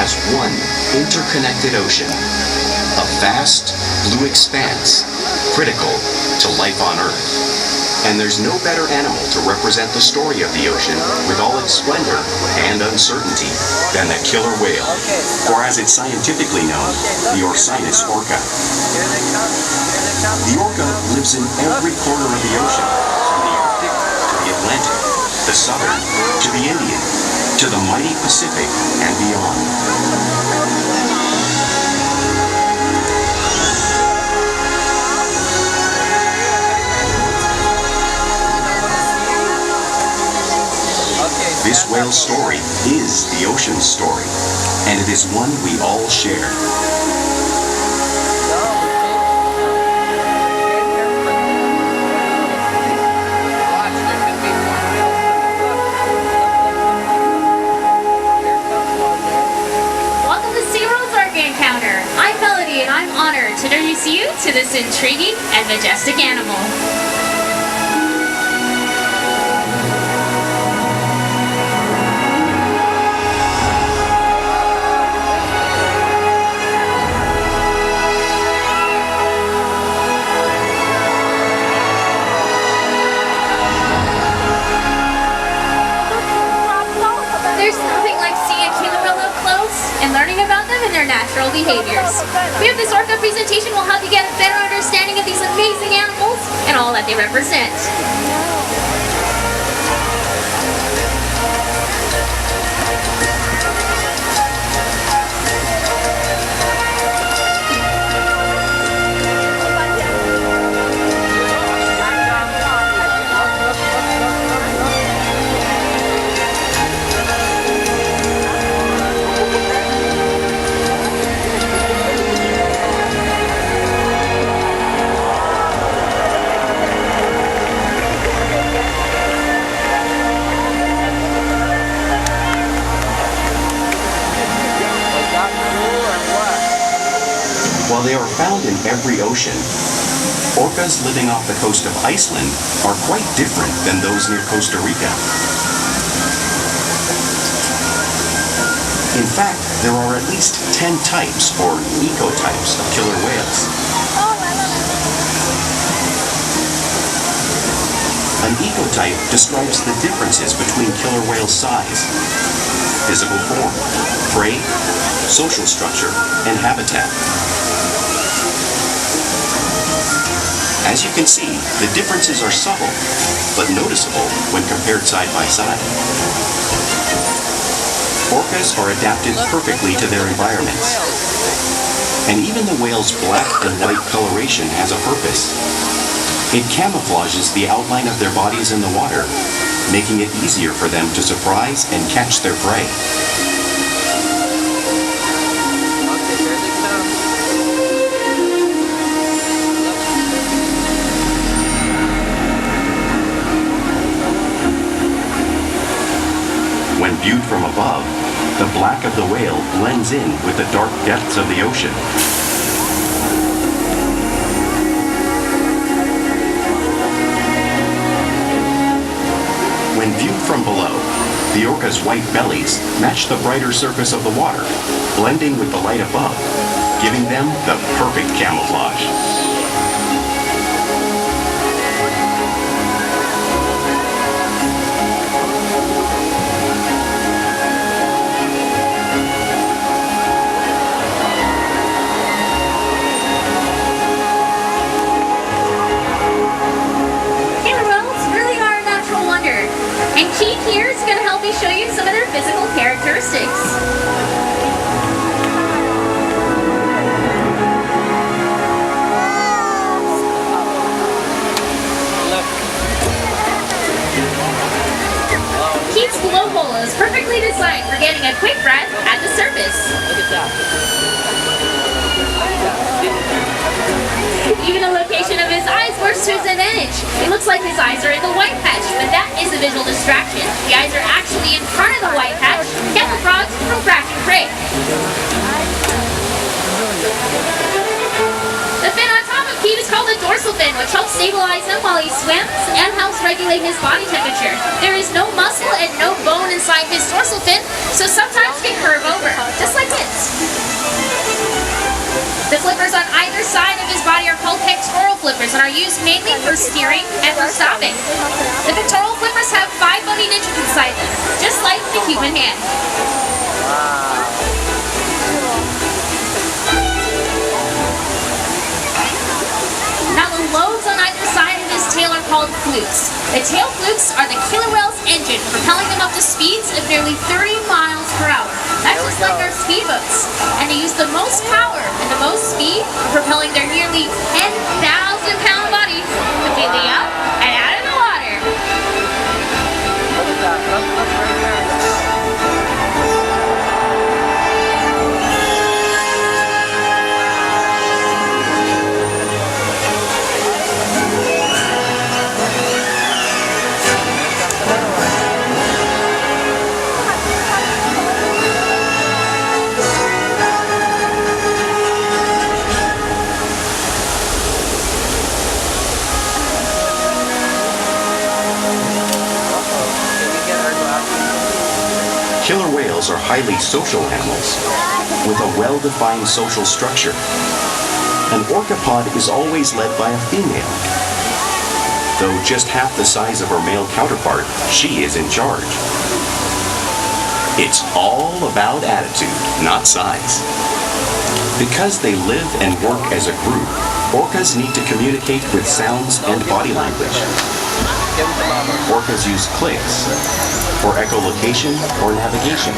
as one interconnected ocean, a vast blue expanse critical to life on Earth. And there's no better animal to represent the story of the ocean with all its splendor and uncertainty than the killer whale, or as it's scientifically known, the Orcinus orca. The orca lives in every corner of the ocean, from the Arctic to the Atlantic, the Southern to the Indian, to the mighty Pacific and beyond. This whale's story is the ocean's story, and it is one we all share. Welcome to SeaWorld's Orca Encounter. I'm Melody, and I'm honored to introduce you to this intriguing and majestic animal. And learning about them and their natural behaviors. We have this orca presentation will help you get a better understanding of these amazing animals and all that they represent. While they are found in every ocean, orcas living off the coast of Iceland are quite different than those near Costa Rica. In fact, there are at least 10 types or ecotypes of killer whales. An ecotype describes the differences between killer whale size, physical form, prey, social structure, and habitat. As you can see, the differences are subtle, but noticeable when compared side by side. Orcas are adapted perfectly to their environments. And even the whale's black and white coloration has a purpose. It camouflages the outline of their bodies in the water, making it easier for them to surprise and catch their prey. When viewed from above, the black of the whale blends in with the dark depths of the ocean. When viewed from below, the orca's white bellies match the brighter surface of the water, blending with the light above, giving them the perfect camouflage. And Keith here is going to help me show you some of their physical characteristics. Keith's blowhole is perfectly designed for getting a quick breath at the surface. Look at that. Even the location of his eyes works to his advantage. It looks like his eyes are in the white patch, but that is a visual distraction. The eyes are actually in front of the white patch, camouflaged from cracking prey. The fin on top of Keith is called the dorsal fin, which helps stabilize him while he swims and helps regulate his body temperature. There is no muscle and no bone inside his dorsal fin, so sometimes he can curve over, just like this. are used mainly for steering and for stopping. The pectoral flippers have 5 bony digits inside them, just like the human hand. Now the lobes on either side of his tail are called flukes. The tail flukes are the killer whale's engine, propelling them up to speeds of nearly 30 miles per hour. That's just like our speedboats. And they use the most power and the most speed for propelling their nearly 10,000-pound body completely up and out of the water. Look at that. That's right there. Killer whales are highly social animals with a well-defined social structure. An orcapod is always led by a female. Though just half the size of her male counterpart, she is in charge. It's all about attitude, not size. Because they live and work as a group, orcas need to communicate with sounds and body language. Orcas use clicks for echolocation or navigation.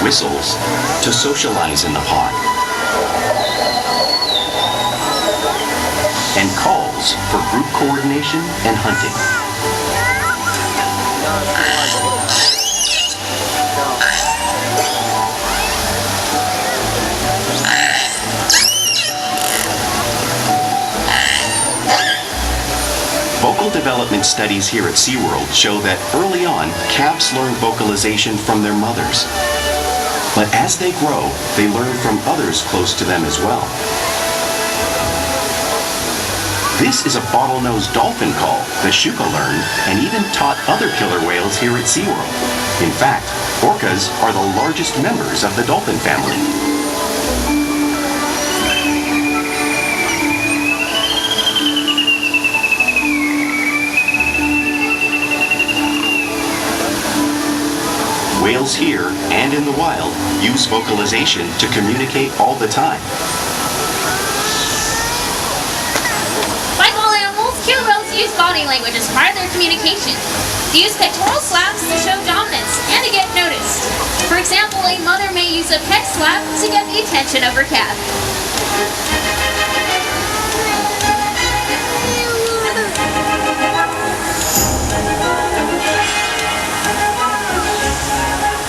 Whistles to socialize in the pod. And calls for group coordination and hunting. Vocal development studies here at SeaWorld show that early on, calves learn vocalization from their mothers. But as they grow, they learn from others close to them as well. This is a bottlenose dolphin call that Shuka learned and even taught other killer whales here at SeaWorld. In fact, orcas are the largest members of the dolphin family. Whales here and in the wild use vocalization to communicate all the time. Like all animals, killer whales use body language as part of their communication. They use pectoral slaps to show dominance and to get noticed. For example, a mother may use a pec slap to get the attention of her calf.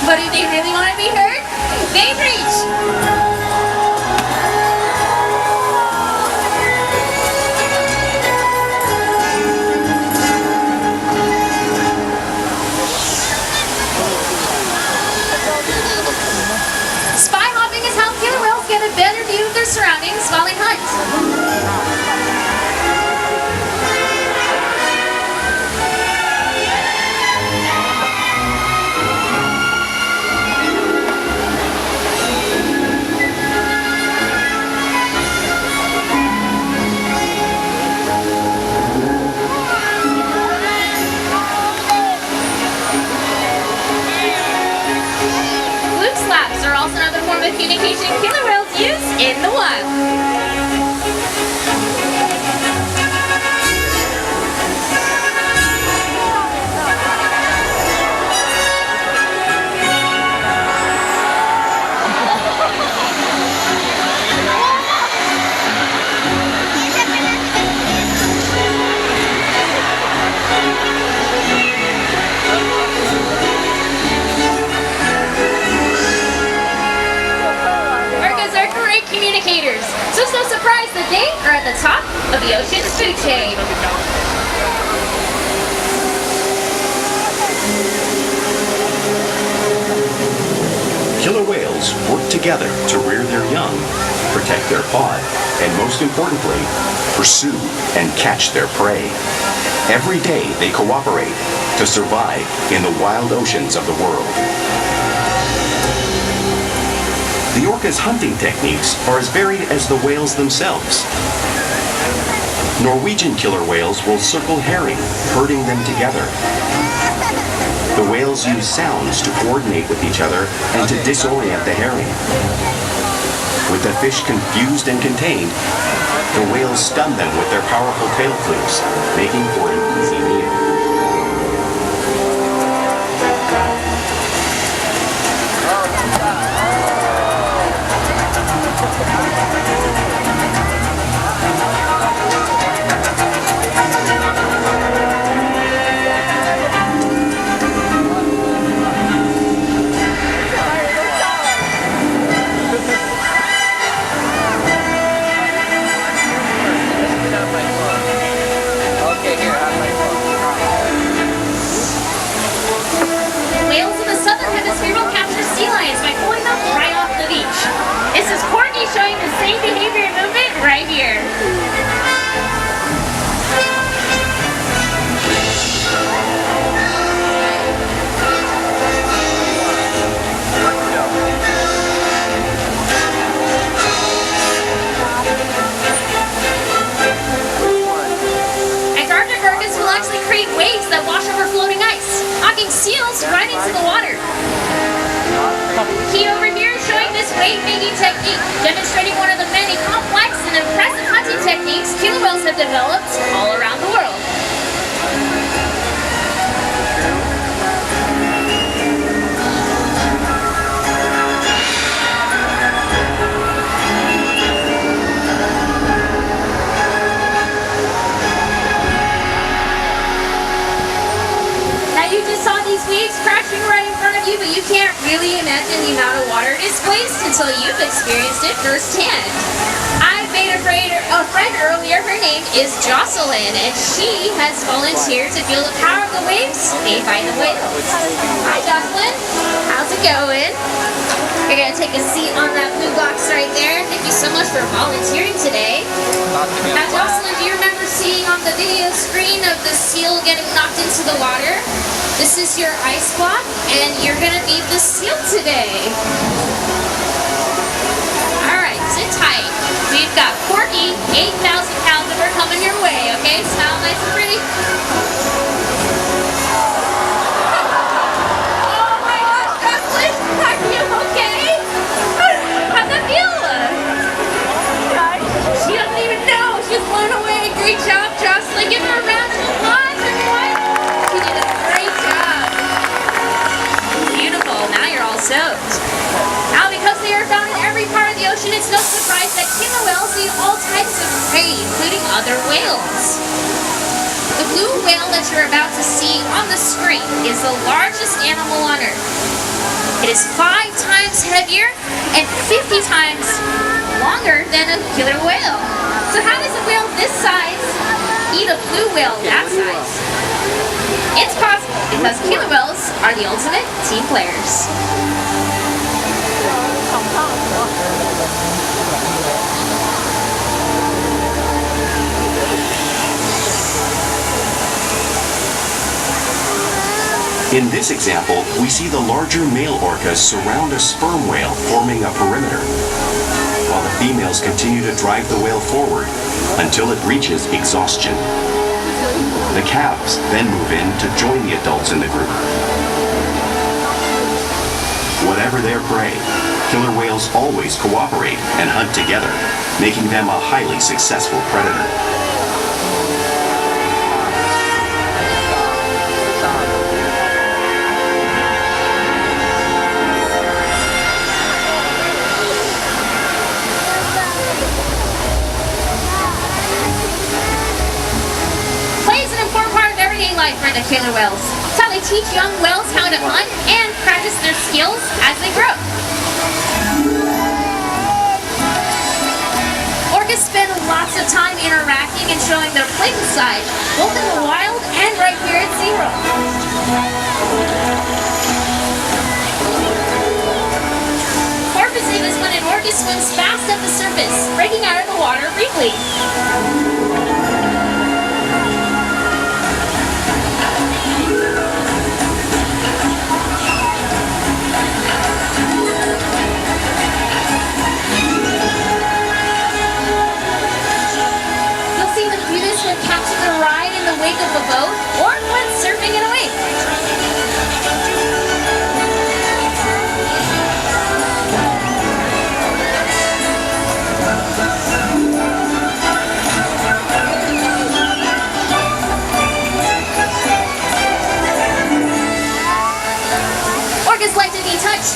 But if they really want to be heard, they preach. Spy hopping is how killer whales get a better view of their surroundings while they hunt. Also another form of communication killer whales use in the wild. Communicators. So it's no surprise that they are at the top of the ocean's food chain. Killer whales work together to rear their young, protect their pod, and most importantly, pursue and catch their prey. Every day they cooperate, to survive in the wild oceans of the world. The orca's hunting techniques are as varied as the whales themselves. Norwegian killer whales will circle herring, herding them together. The whales use sounds to coordinate with each other and to disorient the herring. With the fish confused and contained, the whales stun them with their powerful tail flukes, making for an easy meal. Whales in the southern hemisphere will capture sea lions by pulling them right off the beach. This is Courtney showing the same behavior and movement right here. Antarctic orcas will actually create waves that wash over floating ice, knocking seals right into the water. He over here is showing this wave-making technique, demonstrating one of the many complex and impressive hunting techniques killer whales have developed all around the world. Now you just saw these waves crashing right in front of you, but you can't really imagine the amount of water displaced until you've experienced it firsthand. I made a friend earlier. Her name is Jocelyn, and she has volunteered to feel the power of the waves made by the whales. Hi, Jocelyn. How's it going? You're going to take a seat on that blue box right there. Thank you so much for volunteering today. Now, Jocelyn, do you remember seeing on the video screen of the seal getting knocked into the water? This is your ice block, and you're going to meet the seal today. Alright, sit tight. We've got Corky, 8,000 pounds of her coming your way, okay? Smile nice and pretty. Oh my gosh, Jocelyn, are you okay? How's that feel? She doesn't even know. She's blown away. Great job, Jocelyn. Give her a round of applause, everyone. She did a great job. Beautiful. Now you're all soaked. Now, because they are found in every part of the ocean, it's no surprise that killer whales eat all types of prey, including other whales. The blue whale that you're about to see on the screen is the largest animal on Earth. It is 5 times heavier and 50 times longer than a killer whale. So how does a whale this size eat a blue whale that size? It's possible because killer whales are the ultimate team players. In this example, we see the larger male orcas surround a sperm whale, forming a perimeter, while the females continue to drive the whale forward until it reaches exhaustion. The calves then move in to join the adults in the group. Whatever their prey, killer whales always cooperate and hunt together, making them a highly successful predator. Life for the killer whales. It's how they teach young whales how to hunt and practice their skills as they grow. Orcas spend lots of time interacting and showing their playful side, both in the wild and right here at SeaWorld. Porpoising is when an orca swims fast at the surface, breaking out of the water briefly.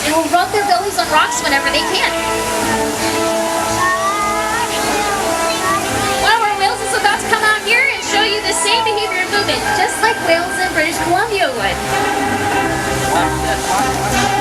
and will rub their bellies on rocks whenever they can. One of our whales is about to come out here and show you the same behavior and movement, just like whales in British Columbia would. Watch this, watch this.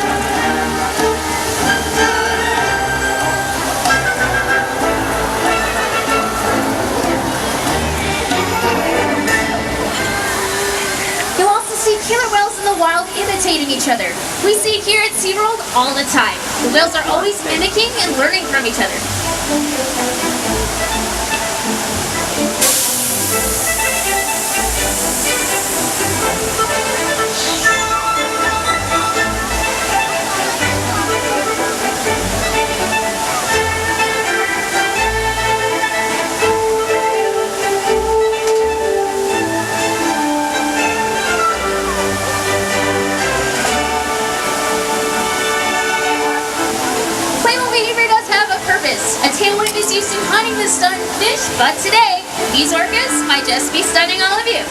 You'll also see killer whales in the wild imitating each other. We see it here at SeaWorld all the time. The whales are always mimicking and learning from each other. A tailwind is used in hunting the stunned fish, but today, these orcas might just be stunning all of you.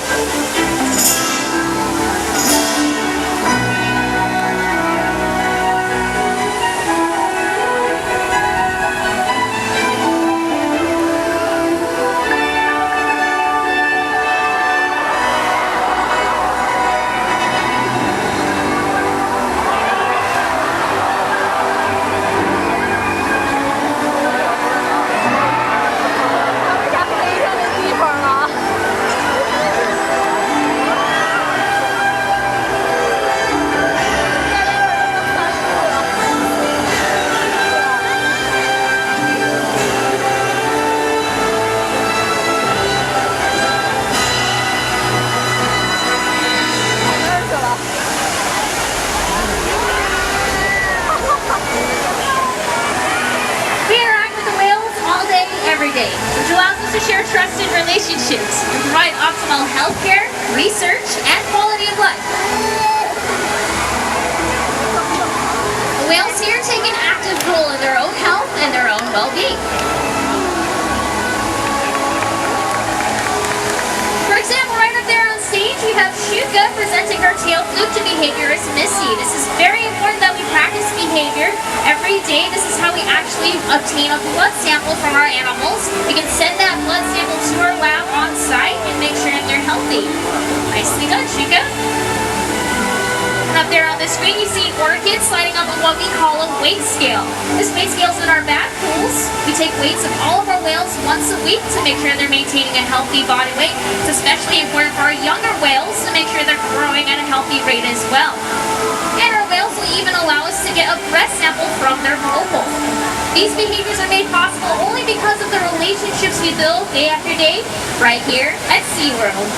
Which allows us to share trusted relationships and provide optimal healthcare, research, and quality of life. The whales here take an active role in their own health and their own well-being. For example, right up there on stage, we have Shuka presenting her tail flute to behaviorist Missy. This is very important that we practice behavior every day. This is how we actually obtain a blood sample from our animals. We can send that blood sample to our lab on site and make sure that they're healthy. Nicely done, Shuka. And up there on the screen, you see orchids sliding up on what we call a weight scale. This weight scale is in our back pools. We take weights of all of our whales once a week to make sure they're maintaining a healthy body weight. It's especially important for our younger whales to make sure they're growing at a healthy rate as well. And our whales will even allow us to get a breath sample from their blowhole. These behaviors are made possible only because of the relationships we build day after day right here at SeaWorld.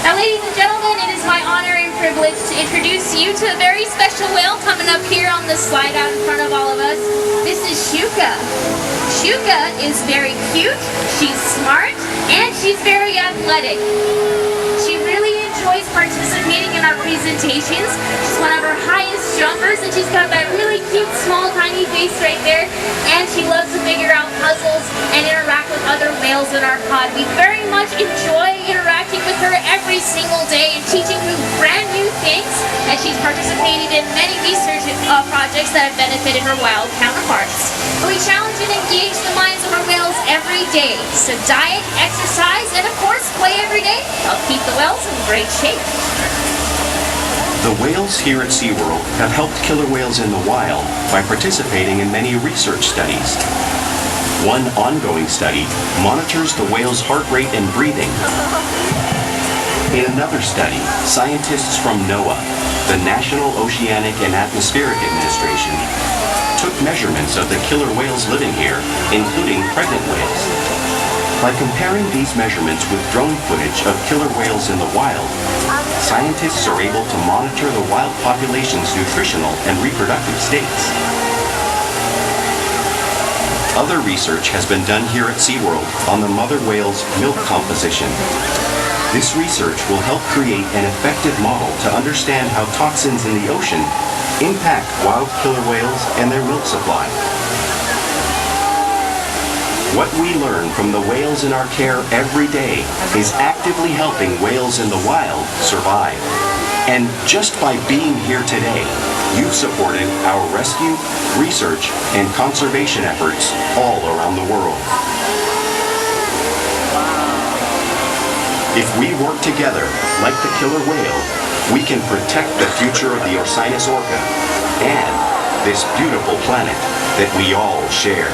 Now, ladies and gentlemen, it is my honor and privilege to introduce you to a very special whale coming up here on the slide out in front of all of us. This is Shuka. Shuka is very cute, she's smart, and she's very athletic. She really enjoys participating in our presentations. She's one of our highest jumpers, and she's got that really cute, small, tiny face right there. And she loves to figure out puzzles and interact with other whales in our pod. We very much enjoy interacting with her every single day and teaching her brand new things. And she's participated in many research projects that have benefited her wild counterparts. And we challenge and engage the minds of our whales every day. So diet, exercise, and of course play every day help keep the whales in great shape. The whales here at SeaWorld have helped killer whales in the wild by participating in many research studies. One ongoing study monitors the whale's heart rate and breathing. In another study, scientists from NOAA, the National Oceanic and Atmospheric Administration, took measurements of the killer whales living here, including pregnant whales. By comparing these measurements with drone footage of killer whales in the wild, scientists are able to monitor the wild population's nutritional and reproductive states. Other research has been done here at SeaWorld on the mother whale's milk composition. This research will help create an effective model to understand how toxins in the ocean impact wild killer whales and their milk supply. What we learn from the whales in our care every day is actively helping whales in the wild survive. And just by being here today, You've supported our rescue, research, and conservation efforts all around the world. If we work together, like the killer whale, we can protect the future of the Orcinus orca and this beautiful planet that we all share.